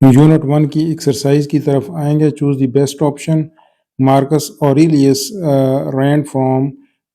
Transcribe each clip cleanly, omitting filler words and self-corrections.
Unit 1 کی exercise کی طرف آئیں گے. Choose the best option. Marcus Aurelius reign from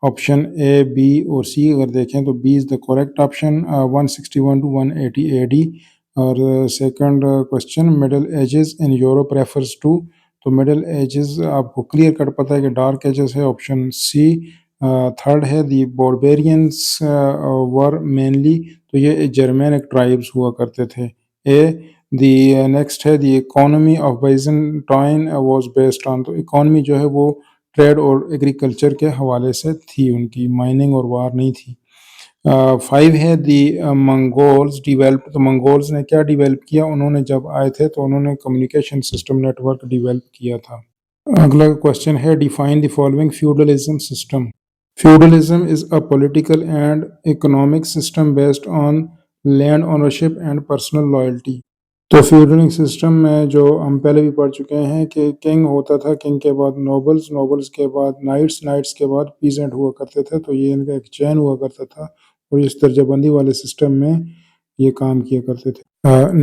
option A B اور سی. اگر دیکھیں تو B is the correct option. 161 to 180 AD. اور second question middle ages in Europe refers to. تو مڈل ایجز آپ کو کلیئر کٹ پتہ ہے کہ ڈارک ایجز ہے, آپشن سی. تھرڈ ہے دی باربیرینس ور مینلی. تو یہ جرمینک ٹرائبس ہوا کرتے تھے. اے دی نیکسٹ ہے the economy of Byzantine was based on. تو اکانومی جو ہے وہ ٹریڈ اور ایگریکلچر کے حوالے سے تھی, ان کی مائننگ اور وار نہیں تھی. 5 ہے دی منگولز ڈیولپ. تو منگولز نے کیا ڈیولپ کیا؟ انہوں نے جب آئے تھے تو انہوں نے communication system network develop کیا تھا. اگلا کوشچن ہے define the following feudalism system. Feudalism is a political and economic system based on land ownership and personal loyalty. تو فیوڈل سسٹم میں جو ہم پہلے بھی پڑھ چکے ہیں کہ کنگ ہوتا تھا, کنگ کے بعد نوبلز, نوبلز کے بعد نائٹس, نائٹس کے بعد پیزنٹ ہوا کرتے تھے. تو یہ ان کا ایک چین ہوا کرتا تھا اور اس درجہ بندی والے سسٹم میں یہ کام کیا کرتے تھے.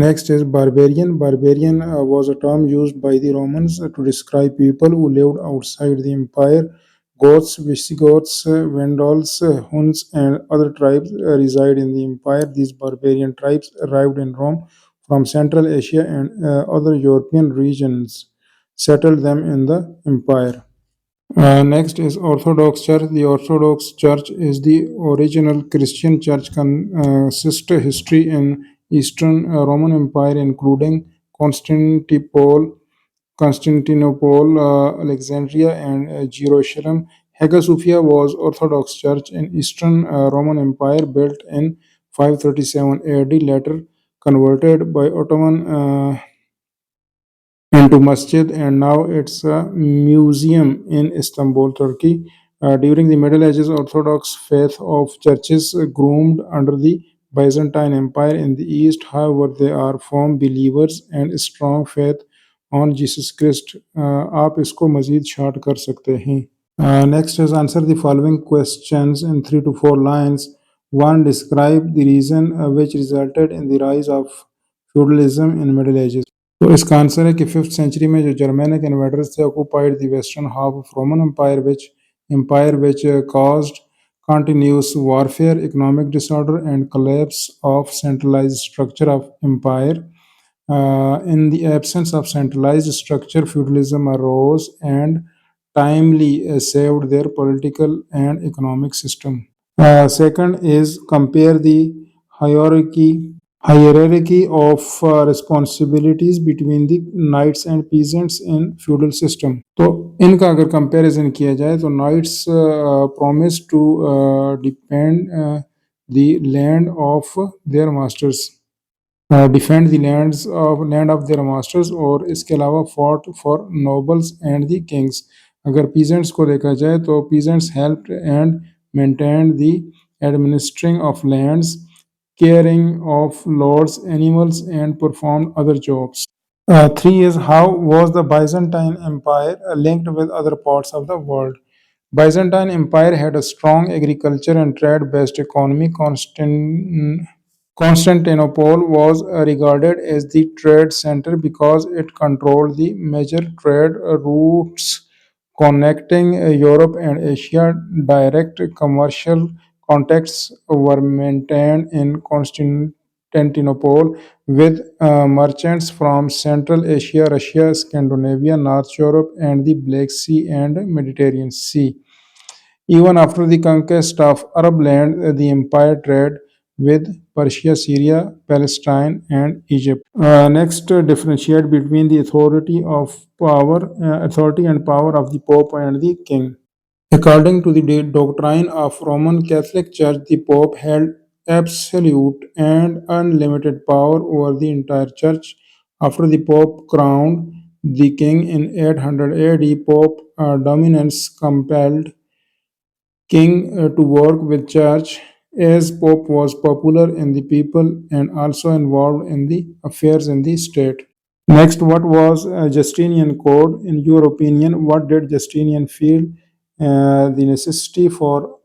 Next is barbarian. Barbarian was a term used by the Romans to describe people who lived outside the empire. Goths, Visigoths, Vandals, Huns and other tribes reside in the empire. These barbarian tribes arrived in Rome from Central Asia and other European regions, settled them in the empire. Next is Orthodox Church. The Orthodox Church is the original Christian church consist history in Eastern Roman Empire including Constantinople, Alexandria and Jerusalem. Hagia Sophia was Orthodox Church in Eastern Roman Empire built in 537 AD, later converted by Ottoman into masjid, and now it's a museum in Istanbul, Turkey. During the Middle Ages, Orthodox faith of churches groomed under the Byzantine Empire in the East. However, they are firm believers and strong faith on Jesus Christ. آپ اس کو مزید short کر سکتے ہیں. Next is answer the following questions in 3 to 4 lines. 1. Describe the reason which resulted in the rise of feudalism in Middle Ages. تو اس کا answer ہے کہ 5th century میں جو جرمینک انویڈرز تھے occupied the western half of Roman Empire which caused continuous warfare, economic disorder and collapse of centralized structure of empire. In the absence of centralized structure, feudalism arose and timely saved their political and economic system. Second is compare the hierarchy of responsibilities between the knights and peasants in feudal system. تو ان کا اگر comparison کیا جائے تو knights promised to defend the land of their masters. Defend the land of their masters, اور اس کے علاوہ fought for nobles and the kings. اگر peasants کو دیکھا جائے تو peasants helped and maintained the administering of lands, caring of lords, animals and performed other jobs. 3 is how was the Byzantine Empire linked with other parts of the world? Byzantine Empire had a strong agriculture and trade-based economy. Constantinople was regarded as the trade center because it controlled the major trade routes connecting Europe and Asia. Direct commercial contacts were maintained in Constantinople with merchants from Central Asia, Russia, Scandinavia, North Europe, and the Black Sea and Mediterranean Sea. Even after the conquest of Arab land, the empire traded with Persia, Syria, Palestine, and Egypt. Next, differentiate between the authority and power of the Pope and the King. According to the doctrine of Roman Catholic Church, the Pope held absolute and unlimited power over the entire church. After the Pope crowned the King in 800 AD, Pope dominance compelled King to work with Church, as Pope was popular in the people and also involved in the affairs in the state. Next, what was Justinian Code? In your opinion, what did Justinian feel the necessity for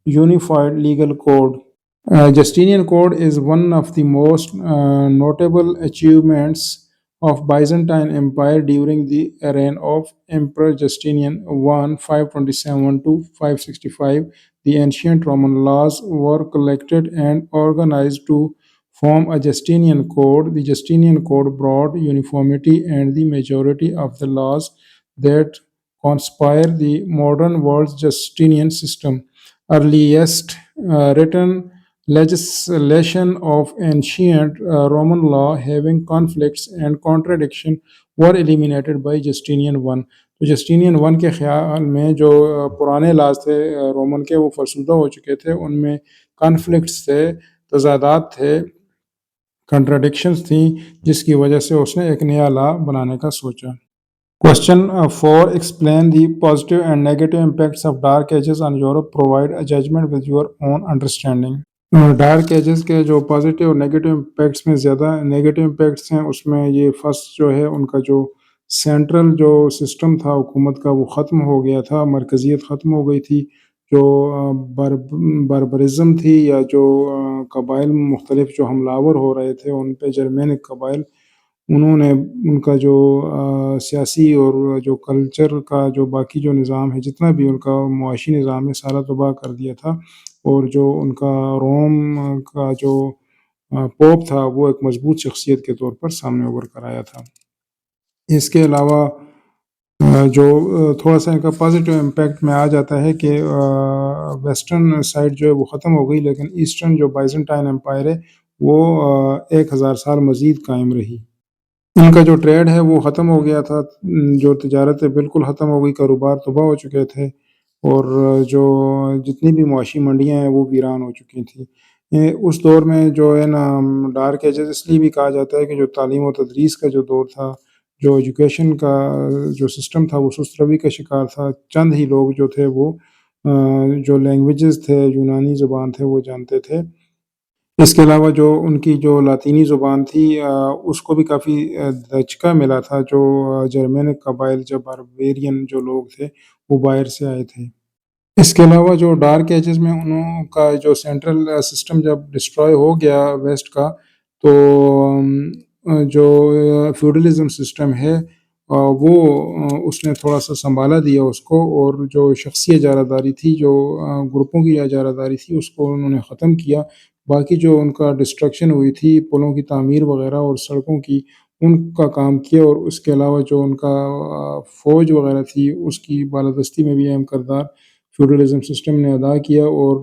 unified legal code? Justinian Code is one of the most notable achievements of Byzantine Empire during the reign of Emperor Justinian I, 527 to 565. The ancient Roman laws were collected and organized to form a Justinian Code. The Justinian Code brought uniformity and the majority of the laws that conspire the modern world's Justinian system. Earliest written legislation of ancient Roman law having conflicts and contradiction were eliminated by Justinian I. تو Justinian one کے خیال میں جو پرانے laws تھے Roman کے وہ فرسودہ ہو چکے تھے، ان میں کانفلکٹس تھے، تضادات تھے، کنٹراڈکشنز تھیں، جس کی وجہ سے اس نے ایک نیا لا بنانے کا سوچا۔ Question 4. Explain the positive and negative impacts of Dark Ages on Europe. Provide a judgment with your own understanding. Dark ages کے جو پازیٹیو اور نیگیٹو امپیکٹس میں زیادہ نیگیٹو امپیکٹس ہیں، اس میں یہ فرسٹ جو ہے ان کا جو سینٹرل جو سسٹم تھا حکومت کا وہ ختم ہو گیا تھا، مرکزیت ختم ہو گئی تھی، جو باربرزم تھی یا جو قبائل مختلف جو حملہ آور ہو رہے تھے ان پہ جرمینک قبائل، انہوں نے ان کا جو سیاسی اور جو کلچر کا جو باقی جو نظام ہے، جتنا بھی ان کا معاشی نظام ہے، سارا تباہ کر دیا تھا، اور جو ان کا روم کا جو پوپ تھا وہ ایک مضبوط شخصیت کے طور پر سامنے ابھر کر آیا تھا۔ اس کے علاوہ جو تھوڑا سا ان کا پازیٹیو امپیکٹ میں آ جاتا ہے کہ ویسٹرن سائڈ جو ہے وہ ختم ہو گئی، لیکن ایسٹرن جو بائزنٹائن امپائر ہے وہ 1000 سال مزید قائم رہی۔ ان کا جو ٹریڈ ہے وہ ختم ہو گیا تھا، جو تجارت ہے بالکل ختم ہو گئی، کاروبار تباہ ہو چکے تھے، اور جو جتنی بھی معاشی منڈیاں ہیں وہ ویران ہو چکی تھیں۔ اس دور میں جو ہے نا ڈارک ایجز اس لیے بھی کہا جاتا ہے کہ جو تعلیم و تدریس کا جو دور تھا، جو ایجوکیشن کا جو سسٹم تھا وہ سست روی کا شکار تھا۔ چند ہی لوگ جو تھے وہ جو لینگویجز تھے، یونانی زبان تھے، وہ جانتے تھے۔ اس کے علاوہ جو ان کی جو لاطینی زبان تھی اس کو بھی کافی دھچکا ملا تھا، جو جرمینک قبائل جو باربیرین جو لوگ تھے وہ باہر سے آئے تھے۔ اس کے علاوہ جو ڈارک ایجز میں انہوں کا جو سینٹرل سسٹم جب ڈسٹروائے ہو گیا ویسٹ کا، تو جو فیوڈلزم سسٹم ہے وہ اس نے تھوڑا سا سنبھالا دیا اس کو، اور جو شخصی اجارہ داری تھی، جو گروپوں کی اجارہ داری تھی، اس کو انہوں نے ختم کیا۔ باقی جو ان کا ڈسٹرکشن ہوئی تھی، پلوں کی تعمیر وغیرہ اور سڑکوں کی، ان کا کام کیا، اور اس کے علاوہ جو ان کا فوج وغیرہ تھی اس کی بالادستی میں بھی اہم کردار فیوڈلزم سسٹم نے ادا کیا، اور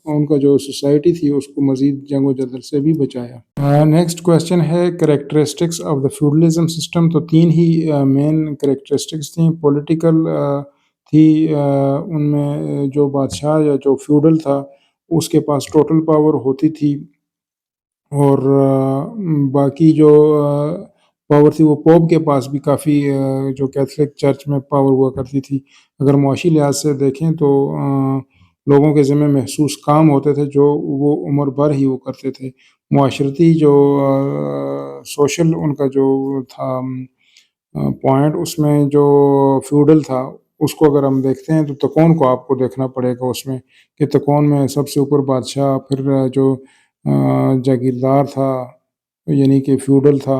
ان کا جو سوسائٹی تھی اس کو مزید جنگ و جدل سے بھی بچایا۔ نیکسٹ کویسچن ہے characteristics of the feudalism system. تو 3 ہی مین کریکٹرسٹکس تھیں۔ پولیٹیکل تھی، ان میں جو بادشاہ یا جو فیوڈل تھا اس کے پاس ٹوٹل پاور ہوتی تھی، اور باقی جو پاور تھی وہ پوپ کے پاس بھی کافی جو کیتھولک چرچ میں پاور ہوا کرتی تھی۔ اگر معاشی لحاظ سے دیکھیں تو لوگوں کے ذمہ محسوس کام ہوتے تھے جو وہ عمر بھر ہی وہ کرتے تھے۔ معاشرتی جو سوشل ان کا جو تھا پوائنٹ، اس میں جو فیوڈل تھا اس کو اگر ہم دیکھتے ہیں تو تکون کو آپ کو دیکھنا پڑے گا اس میں، کہ تکون میں سب سے اوپر بادشاہ، پھر جو جاگیردار تھا یعنی کہ فیوڈل تھا،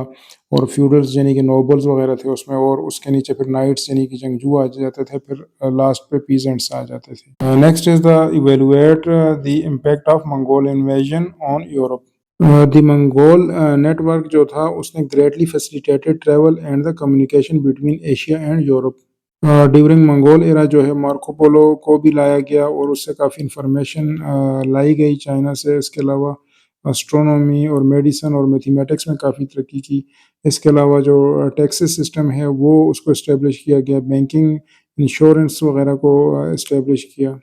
اور فیوڈلز یعنی کہ نوبلز وغیرہ تھے اس میں، اور اس کے نیچے پھر نائٹس یعنی کہ جنگجو آ جاتے تھے، پھر لاسٹ پہ پیزنٹس آ جاتے تھے۔ Next is the evaluate the impact of Mongol invasion on Europe. The Mongol network جو تھا اس نے greatly facilitated travel and the communication between Asia and Europe. During Mongol era جو ہے مارکو پولو کو بھی لایا گیا، اور اس سے کافی انفارمیشن لائی گئی چائنا سے۔ اس کے علاوہ اسٹرونومی اور میڈیسن اور میتھمیٹکس میں کافی ترقی کی۔ اس کے علاوہ جو ٹیکسس سسٹم ہے وہ اس کو اسٹیبلش کیا گیا، بینکنگ، انشورنس وغیرہ کو اسٹیبلش کیا۔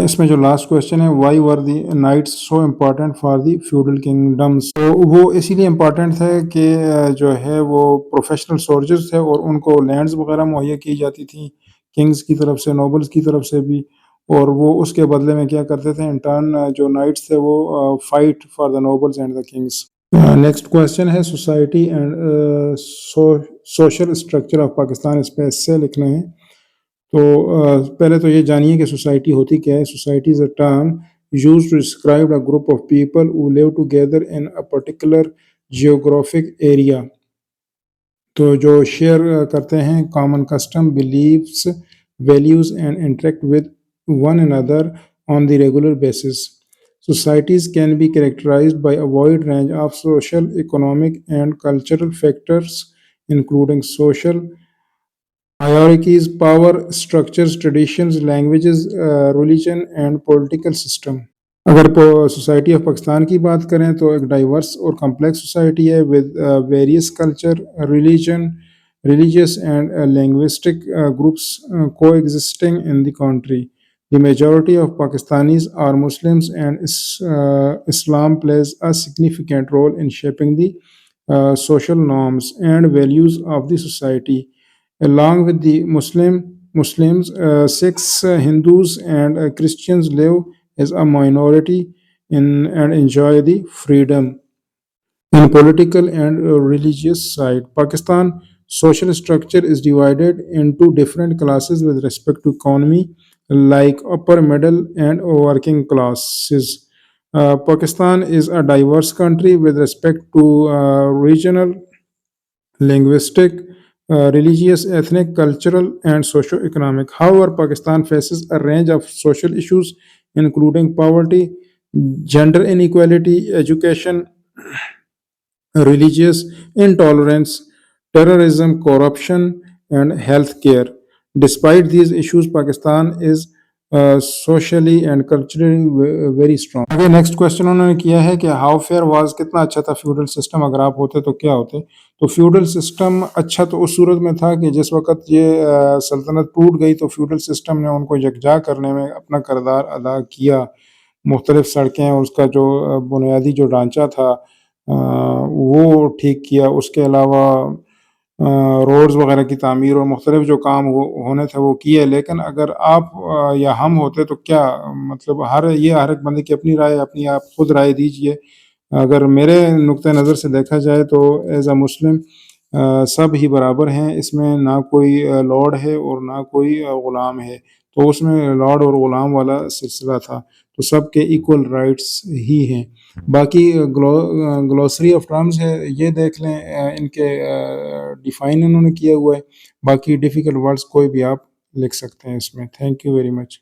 اس میں جو لاسٹ کویسچن ہے، why were the nights so important for the feudal kingdoms? تو وہ اسی لیے امپورٹنٹ تھے کہ جو ہے وہ پروفیشنل سولجرز تھے، اور ان کو لینڈز وغیرہ مہیا کی جاتی تھیں کنگز کی طرف سے، نوبلز کی طرف سے بھی، اور وہ اس کے بدلے میں کیا کرتے تھے، انٹرن جو نائٹس تھے وہ fight for the nobles and the kings. Next question ہے society and social structure of Pakistan, اس پہ ایسے لکھنا ہے۔ تو پہلے تو یہ جانیے کہ سوسائٹی ہوتی کیا ہے۔ Society is a term used to describe a group of people who live together in a particular geographic area. تو جو شیئر کرتے ہیں common custom beliefs values and interact with one another on the regular basis. Societies can be characterized by a wide range of social, economic, and cultural factors, including social hierarchies, power structures, traditions, languages, religion, and political system. اگر society of Pakistan کی بات کریں تو ایک diverse اور complex society ہے with various culture religious and linguistic groups coexisting in the country. The majority of Pakistanis are Muslims, and Islam plays a significant role in shaping the social norms and values of the society. Along with the Muslims, Sikhs, Hindus, and Christians live as a minority and enjoy the freedom in political and religious side. Pakistan social structure is divided into different classes with respect to economy, like upper, middle, and working classes. Pakistan is a diverse country with respect to regional, linguistic, religious, ethnic, cultural, and socio-economic. However, Pakistan faces a range of social issues including poverty, gender inequality, education, religious intolerance, terrorism, corruption, and health care. Despite these issues, Pakistan is socially and culturally very strong. اگر next question انہوں نے کیا ہے کہ how fear was, کتنا اچھا تھا feudal system, اگر آپ ہوتے تو کیا ہوتے؟ تو فیوڈل سسٹم اچھا تو اس صورت میں تھا کہ جس وقت یہ سلطنت ٹوٹ گئی تو فیوڈل سسٹم نے ان کو یکجا کرنے میں اپنا کردار ادا کیا. مختلف سڑکیں اور اس کا جو بنیادی جو ڈھانچہ تھا وہ ٹھیک کیا. اس کے علاوہ روڈز وغیرہ کی تعمیر اور مختلف جو کام ہونے تھے وہ کیے. لیکن اگر آپ یا ہم ہوتے تو کیا مطلب، ہر ایک بندے کی اپنی رائے، اپنی آپ خود رائے دیجئے. اگر میرے نقطۂ نظر سے دیکھا جائے تو ایز اے مسلم سب ہی برابر ہیں، اس میں نہ کوئی لارڈ ہے اور نہ کوئی غلام ہے. تو اس میں لارڈ اور غلام والا سلسلہ تھا، تو سب کے ایکول رائٹس ہی ہیں. باقی گلوسری آف ٹرمز ہے، یہ دیکھ لیں، ان کے ڈیفائن انہوں نے کیا ہوا ہے. باقی ڈیفیکلٹ ورڈز کوئی بھی آپ لکھ سکتے ہیں اس میں. Thank you very much.